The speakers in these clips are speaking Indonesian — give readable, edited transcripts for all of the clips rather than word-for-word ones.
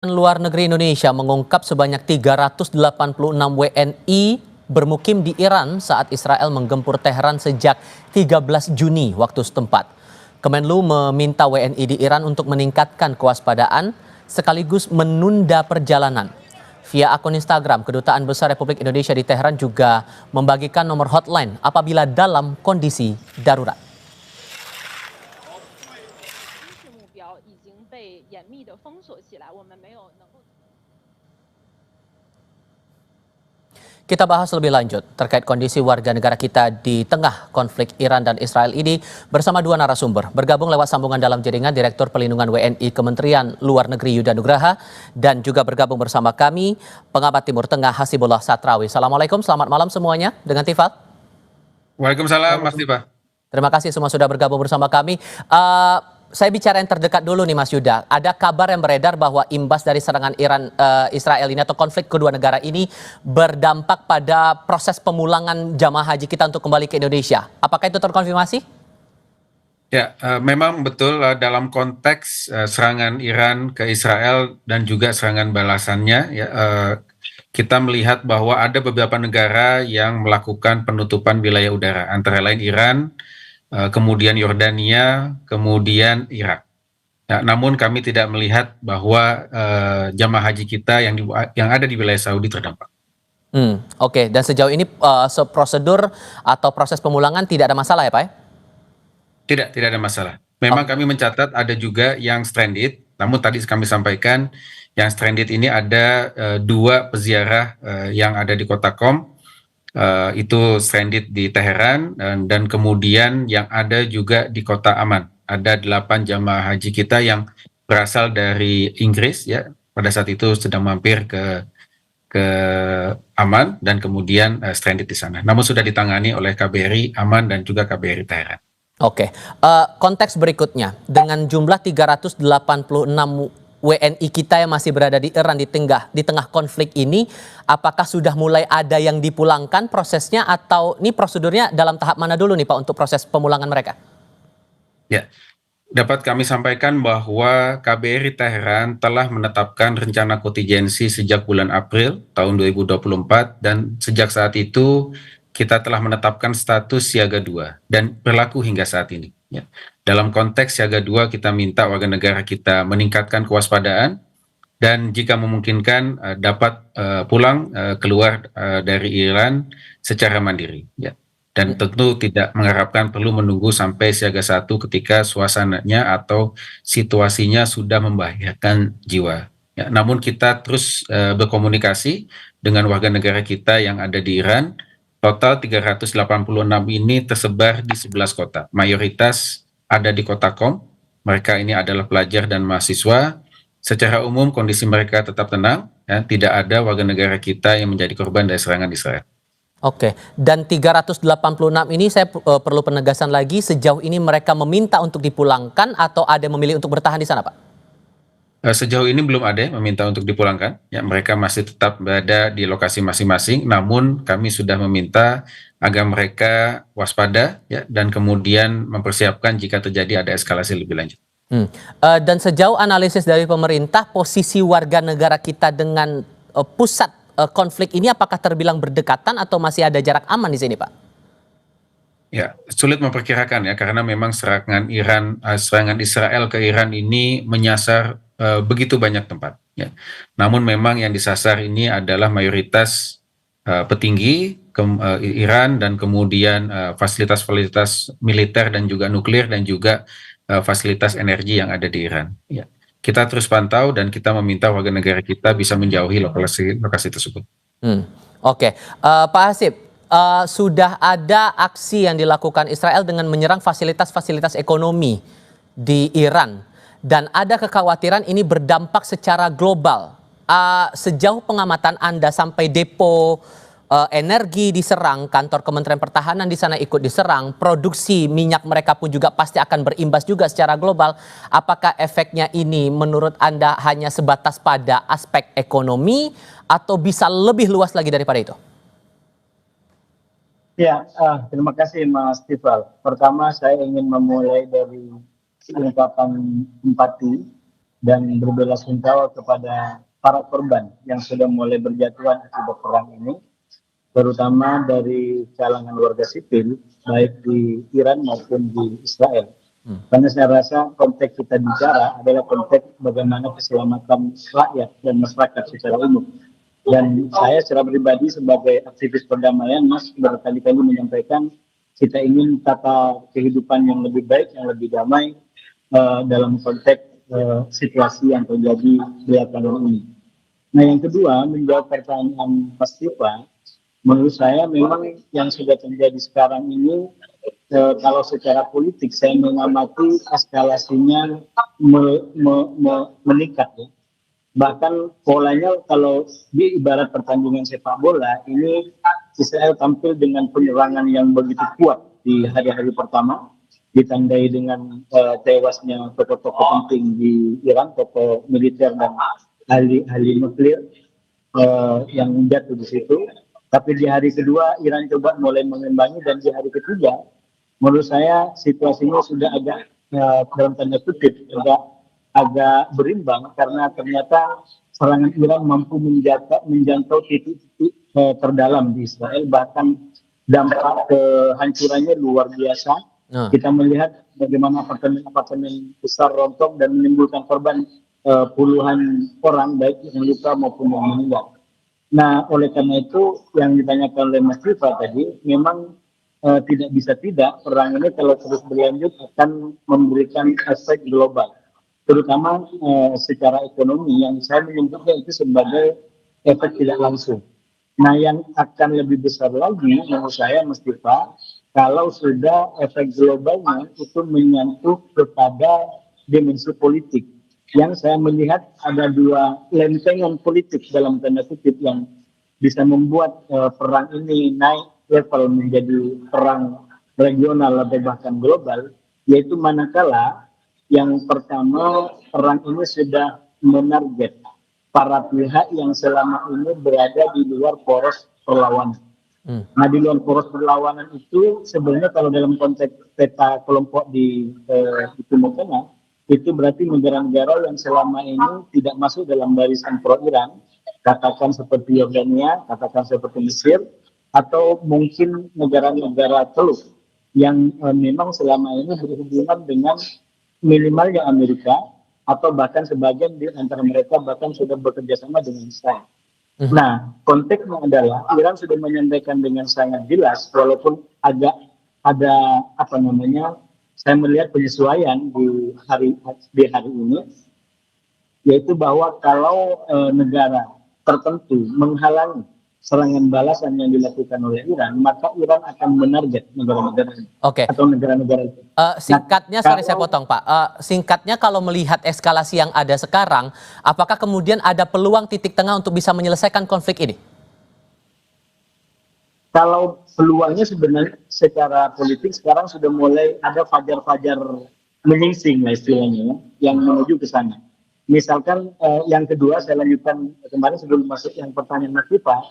Luar negeri Indonesia mengungkap sebanyak 386 WNI bermukim di Iran saat Israel menggempur Teheran sejak 13 Juni waktu setempat. Kemenlu meminta WNI di Iran untuk meningkatkan kewaspadaan sekaligus menunda perjalanan. Via akun Instagram, Kedutaan Besar Republik Indonesia di Teheran juga membagikan nomor hotline apabila dalam kondisi darurat. Kita bahas lebih lanjut terkait kondisi warga negara kita di tengah konflik Iran dan Israel ini bersama dua narasumber. Bergabung lewat sambungan dalam jaringan Direktur Pelindungan WNI Kementerian Luar Negeri Yuda Nugraha dan juga bergabung bersama kami pengamat Timur Tengah Hasibullah Satrawi. Assalamualaikum, selamat malam semuanya dengan Tifat. Waalaikumsalam Mas Tifa. Terima kasih semua sudah bergabung bersama kami. Saya bicara yang terdekat dulu nih Mas Yuda. Ada kabar yang beredar bahwa imbas dari serangan Israel ini atau konflik kedua negara ini berdampak pada proses pemulangan jamaah haji kita untuk kembali ke Indonesia. Apakah itu terkonfirmasi? Ya, memang betul dalam konteks serangan Iran ke Israel dan juga serangan balasannya, ya, kita melihat bahwa ada beberapa negara yang melakukan penutupan wilayah udara, antara lain Iran, kemudian Yordania, kemudian Irak. Ya, namun kami tidak melihat bahwa jamaah haji kita yang ada di wilayah Saudi terdampak. Oke. Dan sejauh ini prosedur atau proses pemulangan tidak ada masalah ya Pak? Tidak ada masalah. Memang kami mencatat ada juga yang stranded, namun tadi kami sampaikan yang stranded ini ada dua peziarah yang ada di kota Qom. Itu stranded di Teheran dan kemudian yang ada juga di kota Aman. Ada 8 jamaah haji kita yang berasal dari Inggris, ya, pada saat itu sedang mampir ke Aman dan kemudian stranded di sana. Namun sudah ditangani oleh KBRI Aman dan juga KBRI Teheran. Oke. Konteks berikutnya dengan jumlah 386 WNI kita yang masih berada di Iran di tengah konflik ini, apakah sudah mulai ada yang dipulangkan prosesnya atau ini prosedurnya dalam tahap mana dulu nih Pak untuk proses pemulangan mereka? Ya, dapat kami sampaikan bahwa KBRI Teheran telah menetapkan rencana kontingensi sejak bulan April tahun 2024 dan sejak saat itu kita telah menetapkan status siaga 2 dan berlaku hingga saat ini. Ya. Dalam konteks siaga 2 kita minta warga negara kita meningkatkan kewaspadaan dan jika memungkinkan dapat pulang keluar dari Iran secara mandiri. Ya. Dan tentu tidak mengharapkan perlu menunggu sampai siaga 1 ketika suasananya atau situasinya sudah membahayakan jiwa. Ya, namun kita terus berkomunikasi dengan warga negara kita yang ada di Iran. Total 386 ini tersebar di 11 kota. Mayoritas ada di kota Qom. Mereka ini adalah pelajar dan mahasiswa. Secara umum kondisi mereka tetap tenang. Ya, tidak ada warga negara kita yang menjadi korban dari serangan Israel. Oke, dan 386 ini saya perlu penegasan lagi, sejauh ini mereka meminta untuk dipulangkan atau ada yang memilih untuk bertahan di sana Pak? Sejauh ini belum ada yang meminta untuk dipulangkan. Ya, mereka masih tetap berada di lokasi masing-masing. Namun kami sudah meminta agar mereka waspada, ya, dan kemudian mempersiapkan jika terjadi ada eskalasi lebih lanjut. Dan sejauh analisis dari pemerintah, posisi warga negara kita dengan pusat konflik ini apakah terbilang berdekatan atau masih ada jarak aman di sini Pak? Ya, sulit memperkirakan ya karena memang serangan Israel ke Iran ini menyasar begitu banyak tempat. Ya. Namun memang yang disasar ini adalah mayoritas petinggi Iran dan kemudian fasilitas-fasilitas militer dan juga nuklir dan juga fasilitas energi yang ada di Iran. Ya. Kita terus pantau dan kita meminta warga negara kita bisa menjauhi lokasi tersebut. Oke. Pak Hasib, sudah ada aksi yang dilakukan Israel dengan menyerang fasilitas-fasilitas ekonomi di Iran. Dan ada kekhawatiran ini berdampak secara global. Sejauh pengamatan Anda sampai depo energi diserang, kantor Kementerian Pertahanan di sana ikut diserang, produksi minyak mereka pun juga pasti akan berimbas juga secara global. Apakah efeknya ini menurut Anda hanya sebatas pada aspek ekonomi atau bisa lebih luas lagi daripada itu? Ya, terima kasih Mas Tifal. Pertama saya ingin memulai dari ungkapan empati dan berbelasungkawa kepada para korban yang sudah mulai berjatuhan akibat perang ini, terutama dari kalangan warga sipil, baik di Iran maupun di Israel. Karena saya rasa konteks kita bicara adalah konteks bagaimana keselamatan rakyat dan masyarakat secara umum. Dan saya secara pribadi sebagai aktivis perdamaian, Mas, berkali-kali menyampaikan kita ingin tata kehidupan yang lebih baik, yang lebih damai dalam konteks situasi yang terjadi belakangan ini. Nah, yang kedua, menjawab pertanyaan Mas Tifa, menurut saya memang yang sudah terjadi sekarang ini, kalau secara politik saya mengamati eskalasinya meningkat ya. Bahkan polanya kalau di ibarat pertandingan sepak bola ini, Israel tampil dengan penyerangan yang begitu kuat di hari-hari pertama, ditandai dengan tewasnya tokoh-tokoh penting di Iran, tokoh militer dan ahli nuklir yang jatuh di situ. Tapi di hari kedua Iran coba mulai mengimbangi, dan di hari ketiga menurut saya situasinya sudah agak dalam tanda kutip agak berimbang, karena ternyata serangan Iran mampu menjangkau titik-titik terdalam di Israel, bahkan dampak kehancurannya luar biasa. Kita melihat bagaimana apartemen besar rontok dan menimbulkan korban puluhan orang, baik yang luka maupun yang meninggal. Nah, oleh karena itu yang ditanyakan oleh Mas Tifa tadi, memang tidak bisa tidak perang ini kalau terus berlanjut akan memberikan efek global, terutama secara ekonomi yang saya menyebutnya itu sebagai efek tidak langsung. Nah, yang akan lebih besar lagi menurut saya, Mas Tifa, kalau sudah efek globalnya itu menyentuh kepada dimensi politik, yang saya melihat ada dua lempengan politik dalam tanda kutip yang bisa membuat perang ini naik level menjadi perang regional atau bahkan global, yaitu manakala yang pertama perang ini sudah menarget para pihak yang selama ini berada di luar poros perlawanan. Nah, di luar poros perlawanan itu sebenarnya kalau dalam konteks peta kelompok di Timur Tengah, itu berarti negara-negara yang selama ini tidak masuk dalam barisan pro-Iran, katakan seperti Yordania, katakan seperti Mesir, atau mungkin negara-negara Teluk yang memang selama ini berhubungan dengan minimalnya Amerika, atau bahkan sebagian di antara mereka bahkan sudah bekerja sama dengan Israel. Nah, konteksnya adalah Iran sudah menyampaikan dengan sangat jelas, walaupun agak ada saya melihat penyesuaian di hari ini, yaitu bahwa kalau negara tertentu menghalangi serangan balasan yang dilakukan oleh Iran, maka Iran akan menarget negara-negara atau negara-negara itu. Singkatnya, sorry saya potong Pak. Singkatnya, kalau melihat eskalasi yang ada sekarang, apakah kemudian ada peluang titik tengah untuk bisa menyelesaikan konflik ini? Kalau peluangnya sebenarnya secara politik sekarang sudah mulai ada fajar-fajar menyingsing lah istilahnya, yang menuju ke sana. Misalkan yang kedua, saya lanjutkan kemarin sebelum masuk yang pertanyaan Mas Tifa,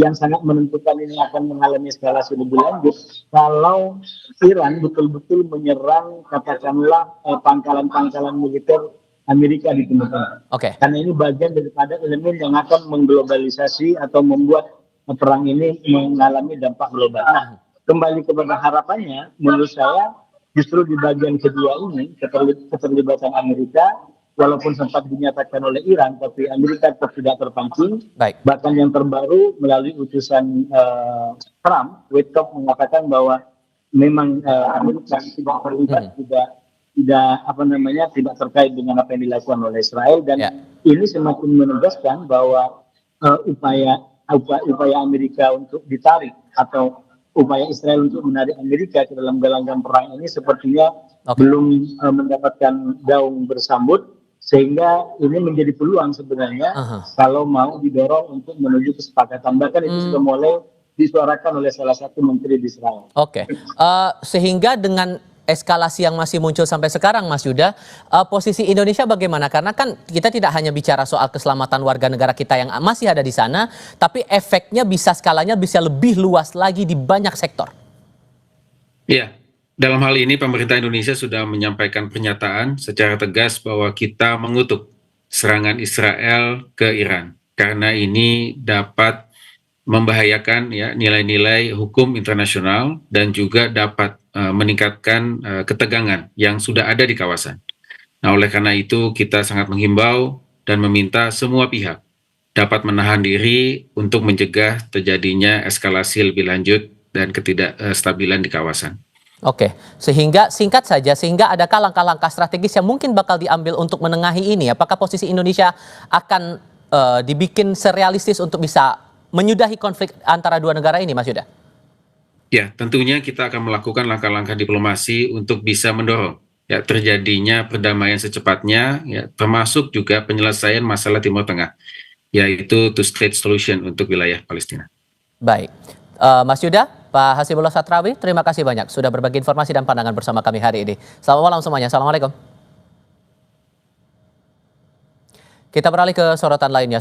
yang sangat menentukan ini akan mengalami eskalasi lebih lanjut kalau Iran betul-betul menyerang katakanlah pangkalan-pangkalan militer Amerika di Timur Tengah. Karena ini bagian daripada elemen yang akan mengglobalisasi atau membuat perang ini mengalami dampak global. Nah, kembali kepada harapannya, menurut saya justru di bagian kedua ini keterlibatan Amerika, walaupun sempat dinyatakan oleh Iran, tapi Amerika tetap tidak terpancing. Bahkan yang terbaru melalui utusan Trump, Witkoff mengatakan bahwa memang Amerika tidak terlibat, tidak terkait dengan apa yang dilakukan oleh Israel, dan ini semakin menegaskan bahwa upaya Amerika untuk ditarik atau upaya Israel untuk menarik Amerika ke dalam gelanggang perang ini sepertinya belum mendapatkan daun bersambut, sehingga ini menjadi peluang sebenarnya kalau mau didorong untuk menuju kesepakatan. Bahkan itu sudah mulai disuarakan oleh salah satu menteri di Israel. Sehingga dengan eskalasi yang masih muncul sampai sekarang, Mas Yuda, posisi Indonesia bagaimana? Karena kan kita tidak hanya bicara soal keselamatan warga negara kita yang masih ada di sana, tapi efeknya skalanya bisa lebih luas lagi di banyak sektor. Iya, Dalam hal ini pemerintah Indonesia sudah menyampaikan pernyataan secara tegas bahwa kita mengutuk serangan Israel ke Iran karena ini dapat membahayakan ya nilai-nilai hukum internasional dan juga dapat meningkatkan ketegangan yang sudah ada di kawasan. Nah, oleh karena itu kita sangat menghimbau dan meminta semua pihak dapat menahan diri untuk mencegah terjadinya eskalasi lebih lanjut dan ketidakstabilan di kawasan. Oke, sehingga singkat saja, sehingga adakah langkah-langkah strategis yang mungkin bakal diambil untuk menengahi ini? Apakah posisi Indonesia akan dibikin serealistis untuk bisa menyudahi konflik antara dua negara ini, Mas Yuda? Ya, tentunya kita akan melakukan langkah-langkah diplomasi untuk bisa mendorong ya terjadinya perdamaian secepatnya, ya, termasuk juga penyelesaian masalah Timur Tengah, yaitu two-state solution untuk wilayah Palestina. Baik, Mas Yuda, Pak Hasibullah Satrawi, terima kasih banyak sudah berbagi informasi dan pandangan bersama kami hari ini. Selamat malam semuanya, Assalamualaikum. Kita beralih ke sorotan lainnya.